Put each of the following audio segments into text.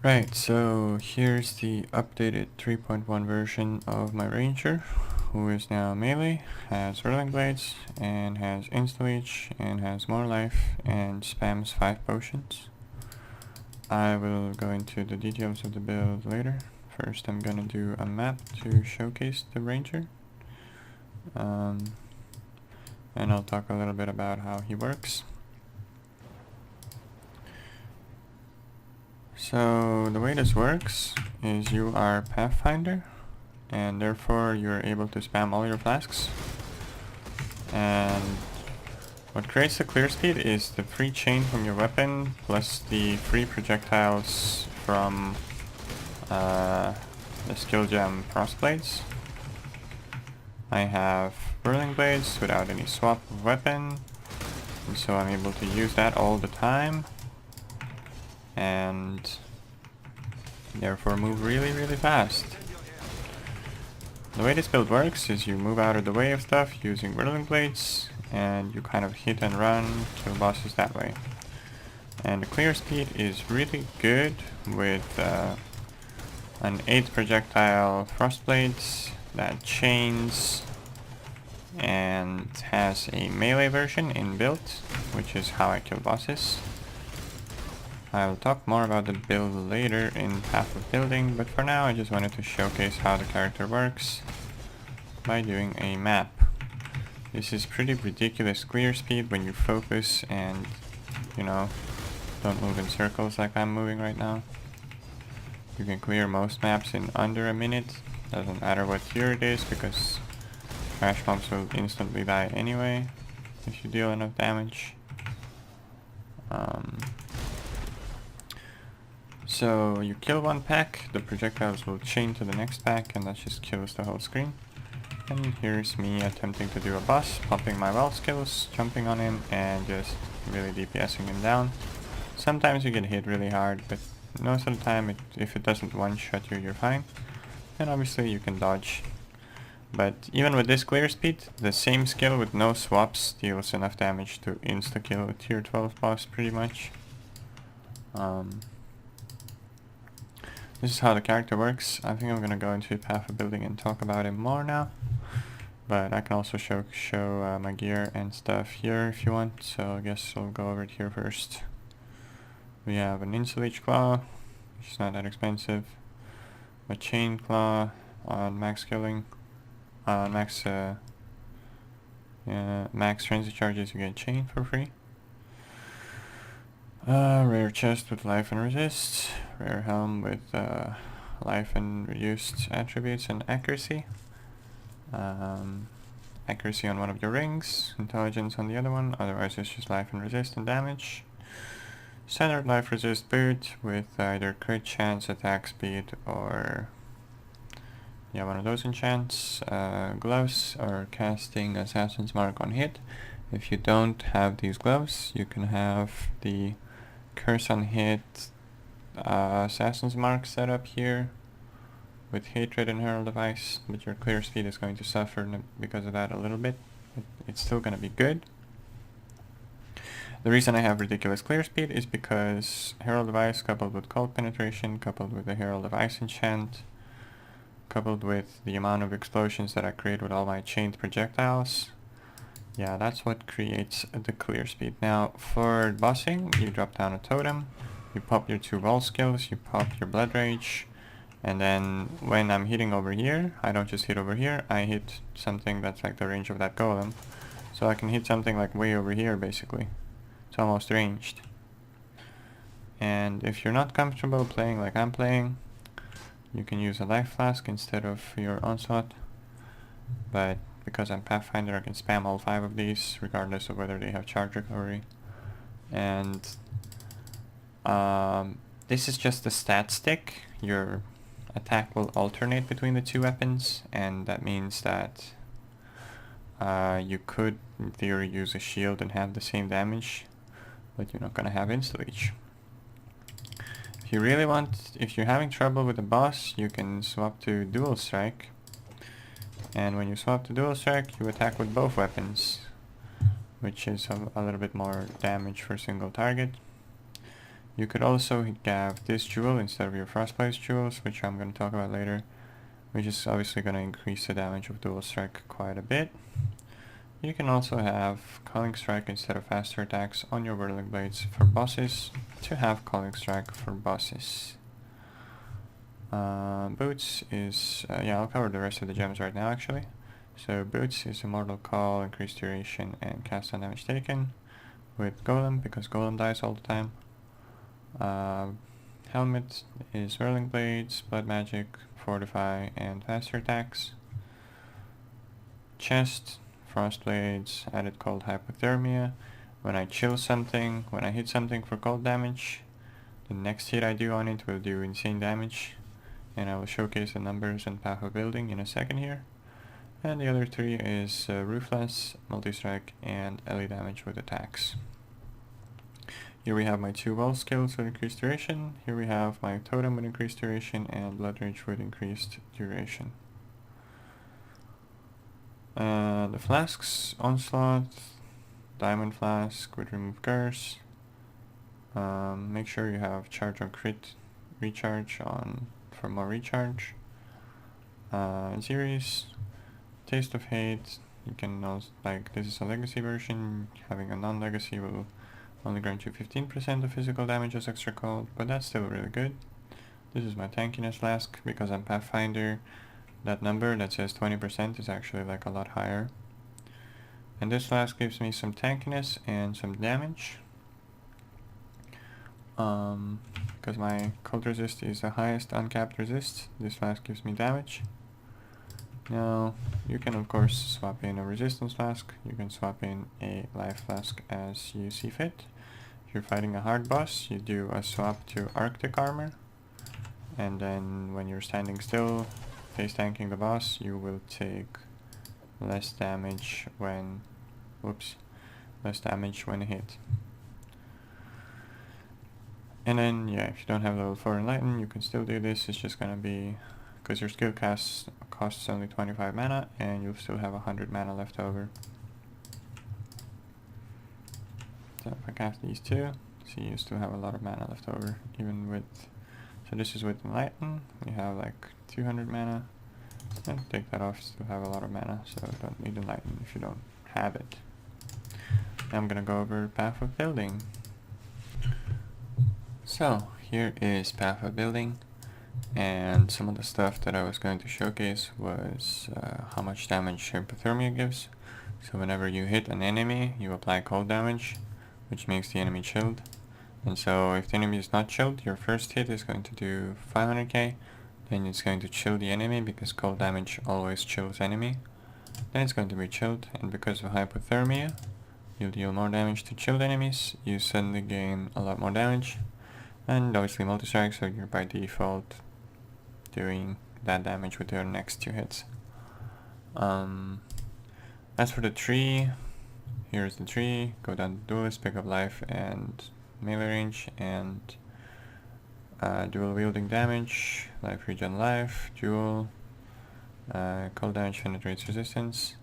Right, so here's the updated 3.1 version of my ranger, who is now melee, has whirling blades, and has insta-leech, and has more life, and spams 5 potions. I will go into the details of the build later. First I'm gonna do a map to showcase the ranger. And I'll talk a little bit about how he works. So the way this works is you are Pathfinder, and therefore you're able to spam all your flasks. And what creates the clear speed is the free chain from your weapon plus the free projectiles from the skill gem frost blades. I have whirling blades without any swap of weapon, and so I'm able to use that all the time and therefore move really fast. The way this build works is you move out of the way of stuff using whirling blades, and you kind of hit and run, kill bosses that way. And the clear speed is really good with an 8 projectile frost blades that chains and has a melee version inbuilt, which is how I kill bosses. I'll talk more about the build later in Path of Building, but for now I just wanted to showcase how the character works by doing a map. This is pretty ridiculous clear speed when you focus and, you know, don't move in circles like I'm moving right now. You can clear most maps in under a minute. Doesn't matter what tier it is, because crash mobs will instantly die anyway if you deal enough damage. So you kill one pack, the projectiles will chain to the next pack, and that just kills the whole screen. And here's me attempting to do a boss, popping my wall skills, jumping on him, and just really DPSing him down. Sometimes you get hit really hard, but most of the time, if it doesn't one-shot you, you're fine. And obviously you can dodge. But even with this clear speed, the same skill with no swaps deals enough damage to insta-kill a tier 12 boss pretty much. This is how the character works. I think I'm gonna go into Path of Building and talk about him more now. But I can also show my gear and stuff here if you want, so I guess I'll go over it here first. We have an insta-leech claw, which is not that expensive. A chain claw on max killing. Max transit charges, you get chain for free. Rare chest with life and resist. Rare helm with life and reduced attributes and accuracy. Accuracy on one of your rings, intelligence on the other one, otherwise it's just life and resist and damage. Standard life resist boot with either crit chance, attack speed, or one of those enchants. Gloves or casting Assassin's Mark on hit. If you don't have these gloves, you can have the curse on hit Assassin's Mark set up here with Hatred and Herald of Ice, but your clear speed is going to suffer because of that a little bit, but it's still going to be good. The reason I have ridiculous clear speed is because Herald of Ice coupled with Cold Penetration, coupled with the Herald of Ice enchant, coupled with the amount of explosions that I create with all my chained projectiles, that's what creates the clear speed. Now for bossing, you drop down a totem, you pop your 2 wall skills, you pop your Blood Rage, and then when I'm hitting over here, I don't just hit over here, I hit something that's like the range of that golem. So I can hit something like way over here basically. It's almost ranged. And if you're not comfortable playing like I'm playing, you can use a life flask instead of your onslaught. But because I'm Pathfinder, I can spam all 5 of these regardless of whether they have charge recovery. And this is just a stat stick. Your attack will alternate between the 2 weapons, and that means that you could in theory use a shield and have the same damage, but you're not gonna have insta-leech. If you really want, if you're having trouble with the boss, you can swap to dual strike, and when you swap to dual strike, you attack with both weapons, which is a little bit more damage for a single target. You could also have this jewel instead of your frostblade jewels, which I'm going to talk about later, which is obviously going to increase the damage of dual strike quite a bit. You can also have calling strike instead of faster attacks on your whirling blades for bosses to have calling strike for bosses. Boots is, yeah, I'll cover the rest of the gems right now actually. So Boots is Immortal Call, increased duration and cast on damage taken with Golem because Golem dies all the time. Helmet is Whirling Blades, Blood Magic, Fortify and faster attacks. Chest, Frost Blades, added cold hypothermia. When I chill something, when I hit something for cold damage, the next hit I do on it will do insane damage. And I will showcase the numbers and path of building in a second here. And the other three is Ruthless, Multi-Strike, and LE damage with attacks. Here we have my 2 wall skills with increased duration. Here we have my totem with increased duration and Blood Rage with increased duration. The flasks, Onslaught, Diamond Flask with Remove Curse. Make sure you have Charge on Crit, Recharge on for more recharge. Series, Taste of Hate. You can also, like, this is a legacy version. Having a non-legacy will only grant you 15% of physical damage as extra cold, but that's still really good. This is my tankiness flask because I'm Pathfinder. That number that says 20% is actually like a lot higher. And this flask gives me some tankiness and some damage. Because my cold resist is the highest uncapped resist, this flask gives me damage. Now, you can of course swap in a resistance flask, you can swap in a life flask as you see fit. If you're fighting a hard boss, you do a swap to Arctic armor, and then when you're standing still, face tanking the boss, you will take less damage when, less damage when hit. And then, yeah, if you don't have level 4 Enlighten, you can still do this. It's just gonna be, because your skill costs only 25 mana, and you'll still have 100 mana left over. So if I cast these two, see you still have a lot of mana left over, even with, so this is with Enlighten, we have like 200 mana, and take that off, still have a lot of mana, so don't need Enlighten if you don't have it. Now I'm gonna go over Path of Building. So here is Path of Building, and some of the stuff that I was going to showcase was how much damage Hypothermia gives. So whenever you hit an enemy, you apply cold damage, which makes the enemy chilled. And so if the enemy is not chilled, your first hit is going to do 500k, then it's going to chill the enemy because cold damage always chills enemy. Then it's going to be chilled, and because of Hypothermia, you'll deal more damage to chilled enemies, you suddenly gain a lot more damage. And obviously multi-strike, so you're by default doing that damage with your next 2 hits. As for the tree, here's the tree. Go down to duelist, pick up life and melee range, and dual wielding damage, life regen life, dual, cold damage penetrates resistance.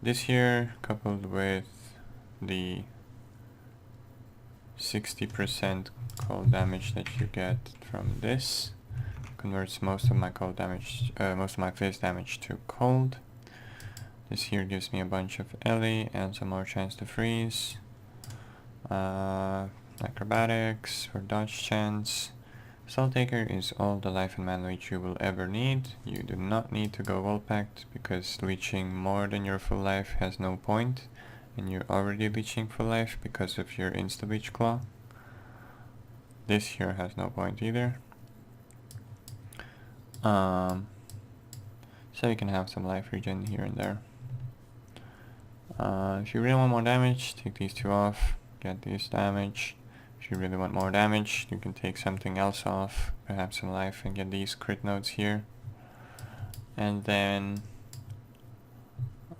This here, coupled with the 60% cold damage that you get from this, converts most of my cold damage, most of my face damage to cold. This here gives me a bunch of LE and some more chance to freeze. Acrobatics for dodge chance. Soul Taker is all the life and mana leech you will ever need. You do not need to go Wall Pact because leeching more than your full life has no point, and you're already leeching full life because of your Insta Leech Claw. This here has no point either. So you can have some life regen here and there. If you really want more damage, take these 2 off, get this damage. If you really want more damage, you can take something else off, perhaps some life, and get these crit nodes here. And then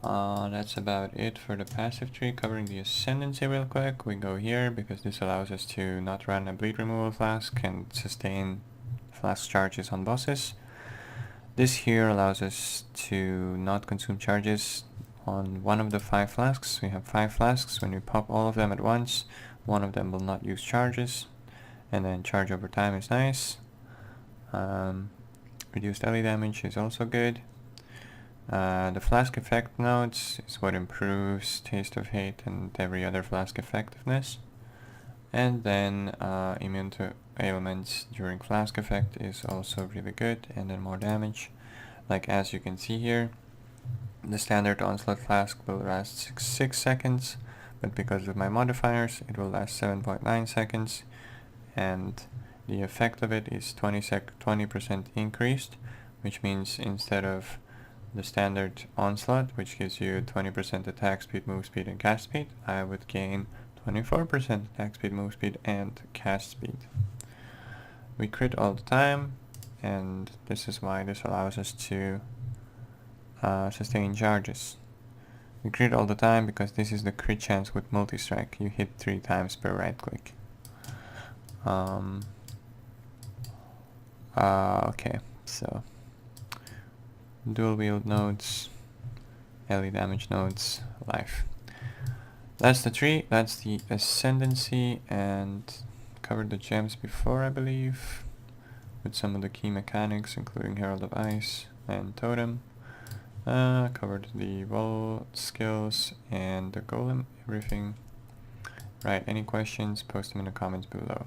that's about it for the passive tree. Covering the ascendancy real quick, we go here because this allows us to not run a bleed removal flask and sustain flask charges on bosses. This here allows us to not consume charges on one of the 5 flasks. We have 5 flasks. When we pop all of them at once, one of them will not use charges. And then charge over time is nice. Reduced ally damage is also good. The flask effect nodes is what improves Taste of Hate and every other flask effectiveness. And then immune to ailments during flask effect is also really good, and then more damage. Like as you can see here, the standard onslaught flask will last 6 seconds, but because of my modifiers it will last 7.9 seconds, and the effect of it is 20% increased, which means instead of the standard onslaught, which gives you 20% attack speed, move speed, and cast speed, I would gain 24% attack speed, move speed, and cast speed. We crit all the time, and this is why this allows us to sustain charges. We crit all the time because this is the crit chance with multi-strike. You hit 3 times per right click. Okay, so dual wield nodes, ally damage nodes, life. That's the tree, that's the ascendancy, and covered the gems before, I believe, with some of the key mechanics, including Herald of Ice and Totem. Covered the Volt skills and the Golem, everything. Right, any questions, post them in the comments below.